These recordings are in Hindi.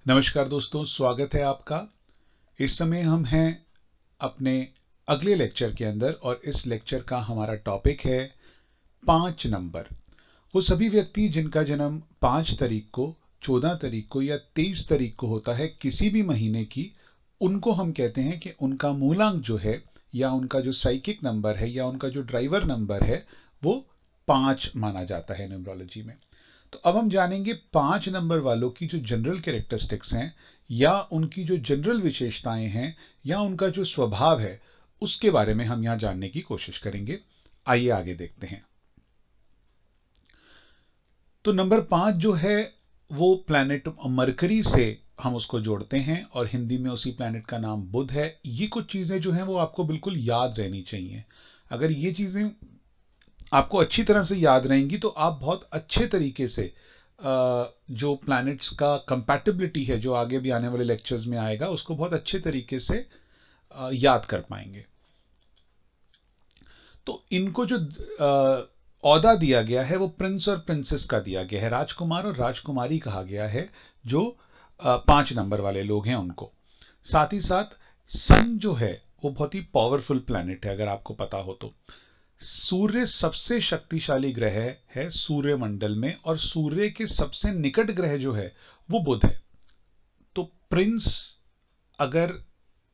नमस्कार दोस्तों, स्वागत है आपका। इस समय हम हैं अपने अगले लेक्चर के अंदर और इस लेक्चर का हमारा टॉपिक है 5 नंबर। वो सभी व्यक्ति जिनका जन्म 5 तारीख को, 14 तारीख को या 23 तारीख को होता है किसी भी महीने की, उनको हम कहते हैं कि उनका मूलांक जो है या उनका जो साइकिक नंबर है या उनका जो ड्राइवर नंबर है वो 5 माना जाता है न्यूमरोलॉजी में। तो अब हम जानेंगे 5 नंबर वालों की जो जनरल कैरेक्टरिस्टिक्स हैं या उनकी जो जनरल विशेषताएं हैं या उनका जो स्वभाव है उसके बारे में हम यहां जानने की कोशिश करेंगे। आइए आगे देखते हैं। तो नंबर 5 जो है वो प्लैनेट मरकरी से हम उसको जोड़ते हैं और हिंदी में उसी प्लैनेट का नाम बुध है। ये कुछ चीजें जो हैं वो आपको बिल्कुल याद रहनी चाहिए। अगर ये चीजें आपको अच्छी तरह से याद रहेंगी तो आप बहुत अच्छे तरीके से जो प्लैनेट्स का कंपैटिबिलिटी है जो आगे भी आने वाले लेक्चर्स में आएगा उसको बहुत अच्छे तरीके से याद कर पाएंगे। तो इनको जो औहदा दिया गया है वो प्रिंस और प्रिंसेस का दिया गया है, राजकुमार और राजकुमारी कहा गया है जो 5 नंबर वाले लोग हैं उनको। साथ ही साथ सन जो है वो बहुत ही पावरफुल प्लैनेट है। अगर आपको पता हो तो सूर्य सबसे शक्तिशाली ग्रह है सूर्यमंडल में और सूर्य के सबसे निकट ग्रह जो है वो बुध है। तो प्रिंस, अगर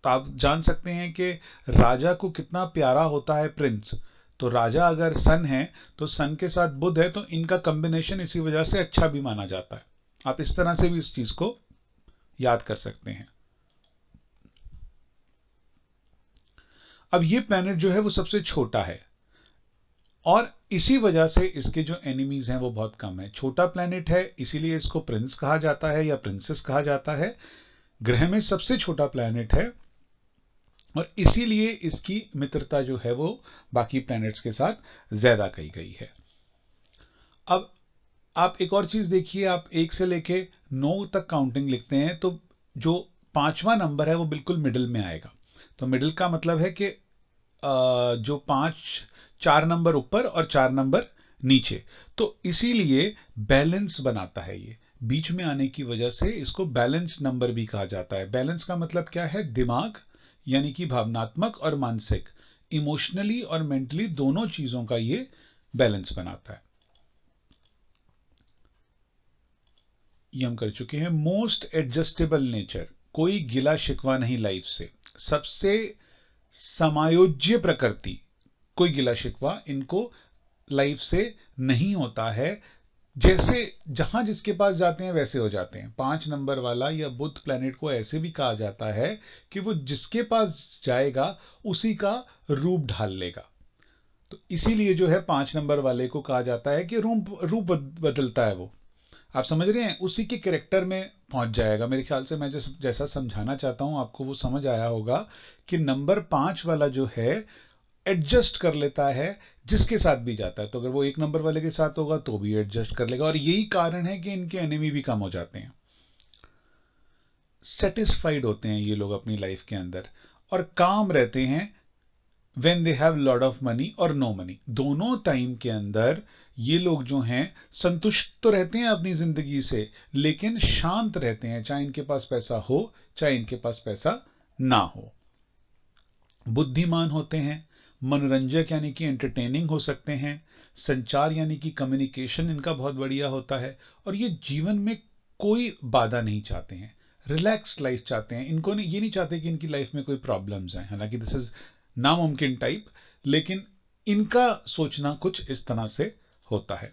तो आप जान सकते हैं कि राजा को कितना प्यारा होता है प्रिंस। तो राजा अगर सन है तो सन के साथ बुध है, तो इनका कॉम्बिनेशन इसी वजह से अच्छा भी माना जाता है। आप इस तरह से भी इस चीज को याद कर सकते हैं। अब ये प्लैनेट जो है वो सबसे छोटा है और इसी वजह से इसके जो एनिमीज हैं वो बहुत कम है। छोटा प्लैनेट है इसीलिए इसको प्रिंस कहा जाता है या प्रिंसेस कहा जाता है। ग्रह में सबसे छोटा प्लैनेट है और इसीलिए इसकी मित्रता जो है वो बाकी प्लैनेट्स के साथ ज्यादा कही गई है। अब आप एक और चीज देखिए, आप 1 से लेके 9 तक काउंटिंग लिखते हैं तो जो 5वां नंबर है वो बिल्कुल मिडिल में आएगा। तो मिडिल का मतलब है कि जो 4 नंबर ऊपर और 4 नंबर नीचे, तो इसीलिए बैलेंस बनाता है। ये बीच में आने की वजह से इसको बैलेंस नंबर भी कहा जाता है। बैलेंस का मतलब क्या है? दिमाग, यानी कि भावनात्मक और मानसिक, इमोशनली और मेंटली दोनों चीजों का ये बैलेंस बनाता है। ये हम कर चुके हैं। मोस्ट एडजस्टेबल नेचर, कोई गिला शिकवा नहीं लाइफ से। सबसे समायोज्य प्रकृति, कोई गिला शिकवा इनको लाइफ से नहीं होता है। जैसे जहां जिसके पास जाते हैं वैसे हो जाते हैं। 5 नंबर वाला या बुध प्लैनेट को ऐसे भी कहा जाता है कि वो जिसके पास जाएगा उसी का रूप ढाल लेगा। तो इसीलिए जो है 5 नंबर वाले को कहा जाता है कि रूप बदलता है वो। आप समझ रहे हैं? उसी के कैरेक्टर में पहुंच जाएगा। मेरे ख्याल से मैं जैसा समझाना चाहता हूं आपको वो समझ आया होगा कि नंबर 5 वाला जो है एडजस्ट कर लेता है जिसके साथ भी जाता है। तो अगर वो 1 नंबर वाले के साथ होगा तो भी एडजस्ट कर लेगा और यही कारण है कि इनके एनिमी भी कम हो जाते हैं। सेटिस्फाइड होते हैं ये लोग अपनी लाइफ के अंदर और काम रहते हैं when they have lot of money और no money। दोनों टाइम के अंदर ये लोग जो हैं संतुष्ट तो रहते हैं अपनी जिंदगी से, लेकिन शांत रहते हैं, चाहे इनके पास पैसा हो चाहे इनके पास पैसा ना हो। बुद्धिमान होते हैं, मनोरंजक यानी कि एंटरटेनिंग हो सकते हैं, संचार यानी कि कम्युनिकेशन इनका बहुत बढ़िया होता है और ये जीवन में कोई बाधा नहीं चाहते हैं, रिलैक्स लाइफ चाहते हैं। इनको ये नहीं चाहते कि इनकी लाइफ में कोई प्रॉब्लम्स हैं। हालांकि दिस इज नामुमकिन टाइप, लेकिन इनका सोचना कुछ इस तरह से होता है।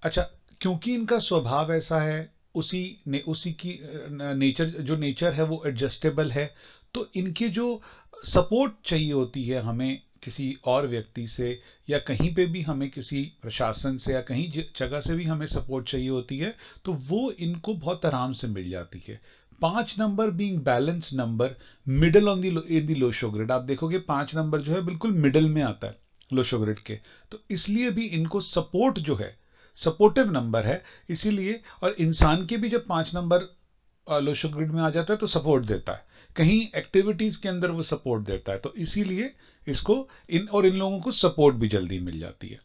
अच्छा, क्योंकि इनका स्वभाव ऐसा है, उसी की नेचर है वो एडजस्टेबल है, तो इनके जो सपोर्ट चाहिए होती है हमें किसी और व्यक्ति से या कहीं पे भी हमें किसी प्रशासन से या कहीं जगह से भी हमें सपोर्ट चाहिए होती है तो वो इनको बहुत आराम से मिल जाती है। 5 number being balance number, middle on in the Lo Shu grid. आप देखोगे 5 नंबर जो है बिल्कुल मिडल में आता है लोशो ग्रिड के, तो इसलिए भी इनको सपोर्ट जो है सपोर्टिव नंबर है इसीलिए। और इंसान के भी जब 5 नंबर लोशो ग्रिड में आ जाता है तो सपोर्ट देता है, कहीं एक्टिविटीज के अंदर वो सपोर्ट देता है, तो इसीलिए इसको इन लोगों को सपोर्ट भी जल्दी मिल जाती है।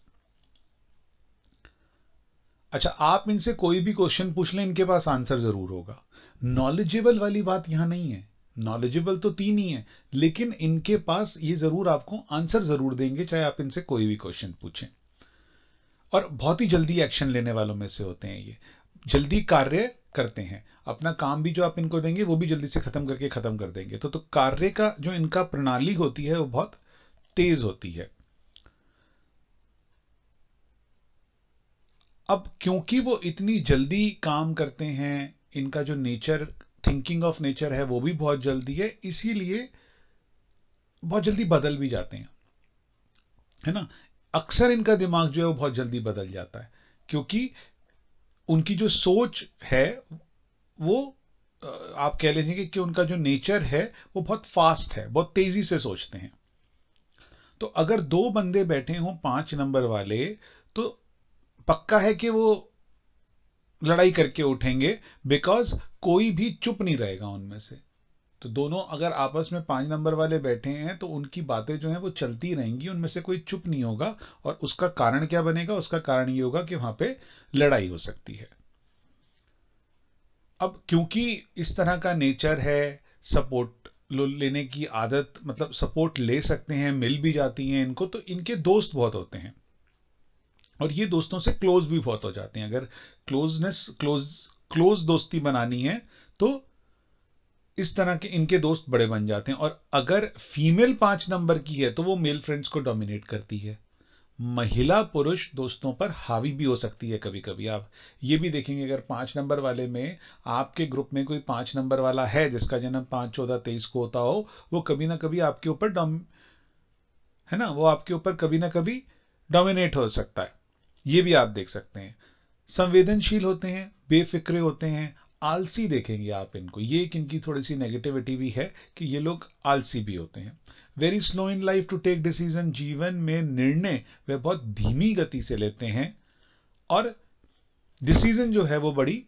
अच्छा, आप इनसे कोई भी क्वेश्चन पूछ लें इनके पास आंसर जरूर होगा। नॉलेजेबल वाली बात यहां नहीं है। नॉलेजेबल तो तीन ही है, लेकिन इनके पास ये जरूर आपको आंसर जरूर देंगे, चाहे आप इनसे कोई भी क्वेश्चन पूछें। और बहुत ही जल्दी एक्शन लेने वालों में से होते हैं ये, जल्दी कार्य करते हैं। अपना काम भी जो आप इनको देंगे वो भी जल्दी से खत्म करके खत्म कर देंगे। तो कार्य का जो इनका प्रणाली होती है वो बहुत तेज होती है। अब क्योंकि वो इतनी जल्दी काम करते हैं, इनका जो नेचर, थिंकिंग ऑफ नेचर है वो भी बहुत जल्दी है, इसीलिए बहुत जल्दी बदल भी जाते हैं, है ना। अक्सर इनका दिमाग जो है वो बहुत जल्दी बदल जाता है, क्योंकि उनकी जो सोच है वो आप कह लीजिए कि उनका जो नेचर है वो बहुत फास्ट है, बहुत तेजी से सोचते हैं। तो अगर दो बंदे बैठे हों 5 नंबर वाले, तो पक्का है कि वो लड़ाई करके उठेंगे, बिकॉज कोई भी चुप नहीं रहेगा उनमें से। तो दोनों अगर आपस में 5 नंबर वाले बैठे हैं तो उनकी बातें जो हैं वो चलती रहेंगी, उनमें से कोई चुप नहीं होगा। और उसका कारण क्या बनेगा? उसका कारण ये होगा कि वहां पे लड़ाई हो सकती है। अब क्योंकि इस तरह का नेचर है, सपोर्ट लेने की आदत, मतलब सपोर्ट ले सकते हैं, मिल भी जाती हैं इनको, तो इनके दोस्त बहुत होते हैं और ये दोस्तों से क्लोज भी बहुत हो जाते हैं। अगर क्लोज दोस्ती बनानी है तो इस तरह के इनके दोस्त बड़े बन जाते हैं। और अगर फीमेल 5 नंबर की है तो वो मेल फ्रेंड्स को डोमिनेट करती है, महिला पुरुष दोस्तों पर हावी भी हो सकती है कभी कभी। आप ये भी देखेंगे, अगर 5 नंबर वाले में आपके ग्रुप में कोई 5 नंबर वाला है जिसका जन्म 5, 14, 23 को होता हो, वो कभी ना कभी आपके ऊपर है ना, वो आपके ऊपर कभी ना कभी डोमिनेट हो सकता है। ये भी आप देख सकते हैं। संवेदनशील होते हैं, बेफिक्रे होते हैं, आलसी देखेंगे आप इनको। ये एक इनकी थोड़ी सी नेगेटिविटी भी है कि ये लोग आलसी भी होते हैं। Very slow in life to take decision, जीवन में निर्णय वे बहुत धीमी गति से लेते हैं। और डिसीजन जो है वो बड़ी,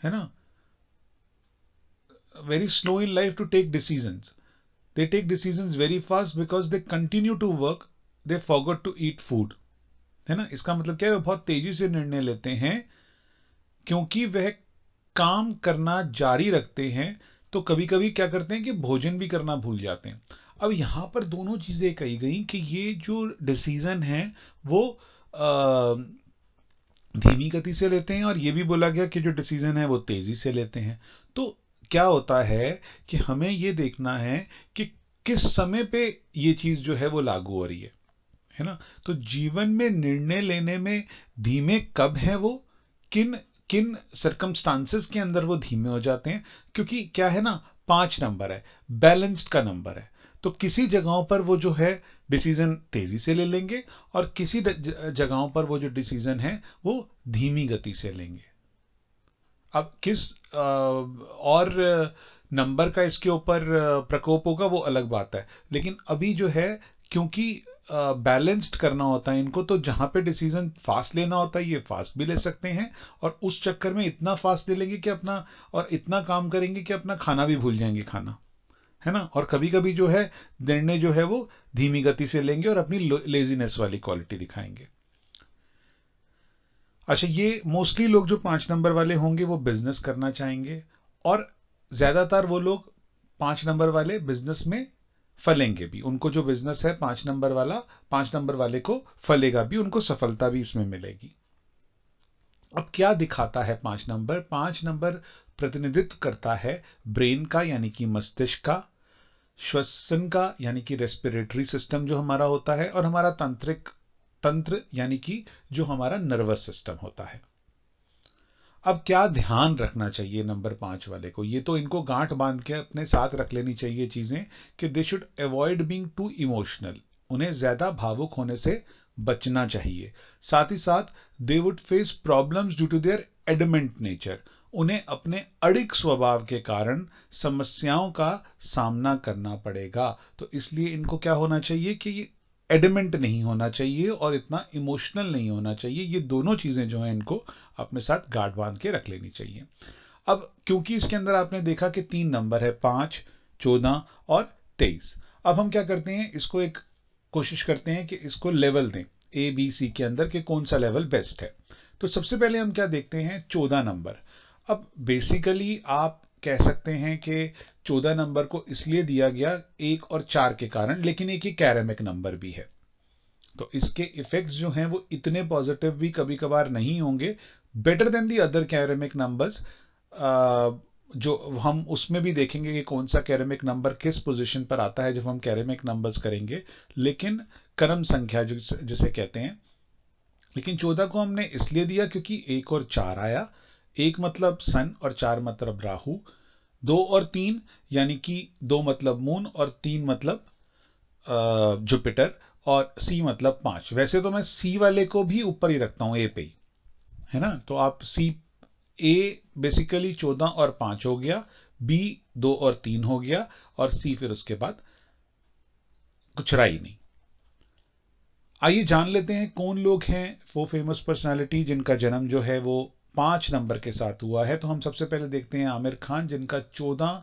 है ना, very slow in life to take decisions, they take decisions very fast because they continue to work, they forgot to eat food, है ना। इसका मतलब क्या है? वे बहुत तेजी से निर्णय लेते हैं क्योंकि वह काम करना जारी रखते हैं। तो कभी कभी क्या करते हैं कि भोजन भी करना भूल जाते हैं। अब यहां पर दोनों चीजें कही गई कि ये जो डिसीजन है वो धीमी गति से लेते हैं, और ये भी बोला गया कि जो डिसीजन है वो तेजी से लेते हैं। तो क्या होता है कि हमें ये देखना है कि किस समय पे ये चीज जो है वो लागू हो रही है ना। तो जीवन में निर्णय लेने में धीमे कब है वो, किन किन सरकमस्टांसेस के अंदर वो धीमे हो जाते हैं? क्योंकि क्या है ना, 5 नंबर है, बैलेंस्ड का नंबर है। तो किसी जगहों पर वो जो है डिसीजन तेजी से ले लेंगे, और किसी जगहों पर वो जो डिसीजन है वो धीमी गति से लेंगे। अब किस और नंबर का इसके ऊपर प्रकोप होगा वो अलग बात है, लेकिन अभी जो है क्योंकि बैलेंस्ड करना होता है इनको, तो जहां पे डिसीजन फास्ट लेना होता है ये फास्ट भी ले सकते हैं, और उस चक्कर में इतना फास्ट ले लेंगे कि अपना, और इतना काम करेंगे कि अपना खाना भी भूल जाएंगे खाना, है ना। और कभी कभी जो है निर्णय जो है वो धीमी गति से लेंगे और अपनी लेजीनेस वाली क्वालिटी दिखाएंगे। अच्छा, ये मोस्टली लोग जो 5 नंबर वाले होंगे वो बिजनेस करना चाहेंगे, और ज्यादातर वो लोग 5 नंबर वाले बिजनेस में फलेंगे भी। उनको जो बिजनेस है 5 नंबर वाला, 5 नंबर वाले को फलेगा भी, उनको सफलता भी इसमें मिलेगी। अब क्या दिखाता है 5 नंबर? 5 नंबर प्रतिनिधित्व करता है ब्रेन का, यानी कि मस्तिष्क का, श्वसन का यानी कि रेस्पिरेटरी सिस्टम जो हमारा होता है, और हमारा तांत्रिक तंत्र यानी कि जो हमारा नर्वस सिस्टम होता है। अब क्या ध्यान रखना चाहिए नंबर 5 वाले को? ये तो इनको गांठ बांध के अपने साथ रख लेनी चाहिए चीजें कि they should avoid being too emotional, उन्हें ज्यादा भावुक होने से बचना चाहिए। साथ ही साथ they would face problems due to their adamant nature, उन्हें अपने अड़िग स्वभाव के कारण समस्याओं का सामना करना पड़ेगा। तो इसलिए इनको क्या होना चाहिए कि ये एडमेंट नहीं होना चाहिए और इतना इमोशनल नहीं होना चाहिए। ये दोनों चीजें जो हैं इनको अपने साथ गांठ बांध के रख लेनी चाहिए। अब क्योंकि इसके अंदर आपने देखा कि 3 नंबर है, 5, 14 और 23। अब हम क्या करते हैं, इसको एक कोशिश करते हैं कि इसको लेवल दें ABC के अंदर कि कौन सा लेवल बेस्ट है। तो सबसे पहले हम क्या देखते हैं, 14 नंबर। अब बेसिकली आप कह सकते हैं कि 14 नंबर को इसलिए दिया गया 1 और 4 के कारण, लेकिन एक ये कैरेमिक नंबर भी है, तो इसके इफेक्ट्स जो हैं वो इतने पॉजिटिव भी कभी कभार नहीं होंगे, better than the other ceramic numbers. जो हम उसमें भी देखेंगे कि कौन सा कैरेमिक नंबर किस पोजीशन पर आता है जब हम कैरेमिक नंबर्स करेंगे, लेकिन क्रम संख्या जिसे कहते हैं। लेकिन 14 को हमने इसलिए दिया क्योंकि 1 और 4 आया, 1 मतलब सन और 4 मतलब राहु, 2 और 3 यानी कि 2 मतलब मून और 3 मतलब जुपिटर, और सी मतलब 5। वैसे तो मैं सी वाले को भी ऊपर ही रखता हूं ए पे ही, है ना, तो आप सी, ए बेसिकली 14 और 5 हो गया, बी 2 और 3 हो गया, और सी फिर उसके बाद कुछ रहा ही नहीं। आइए जान लेते हैं कौन लोग हैं वो फेमस पर्सनालिटी जिनका जन्म जो है वो 5 नंबर के साथ हुआ है। तो हम सबसे पहले देखते हैं आमिर खान, जिनका 14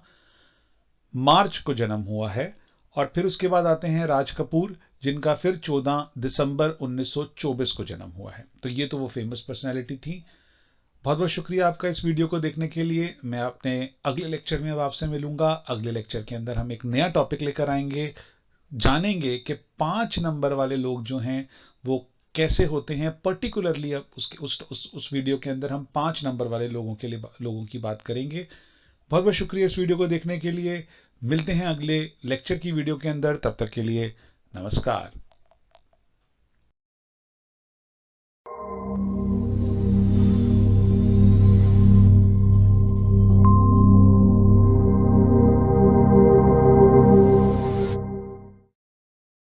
मार्च को जन्म हुआ है, और फिर उसके बाद आते हैं राज कपूर, जिनका फिर 14 दिसंबर 1924 को जन्म हुआ है। तो ये तो वो फेमस पर्सनैलिटी थी। बहुत बहुत शुक्रिया आपका इस वीडियो को देखने के लिए। मैं अपने अगले लेक्चर में अब आपसे मिलूंगा। अगले लेक्चर के अंदर हम एक नया टॉपिक लेकर आएंगे, जानेंगे कि 5 नंबर वाले लोग जो हैं वो कैसे होते हैं। पर्टिकुलरली अब उसके उस वीडियो के अंदर हम 5 नंबर वाले लोगों की बात करेंगे। बहुत बहुत शुक्रिया इस वीडियो को देखने के लिए। मिलते हैं अगले लेक्चर की वीडियो के अंदर, तब तक के लिए नमस्कार।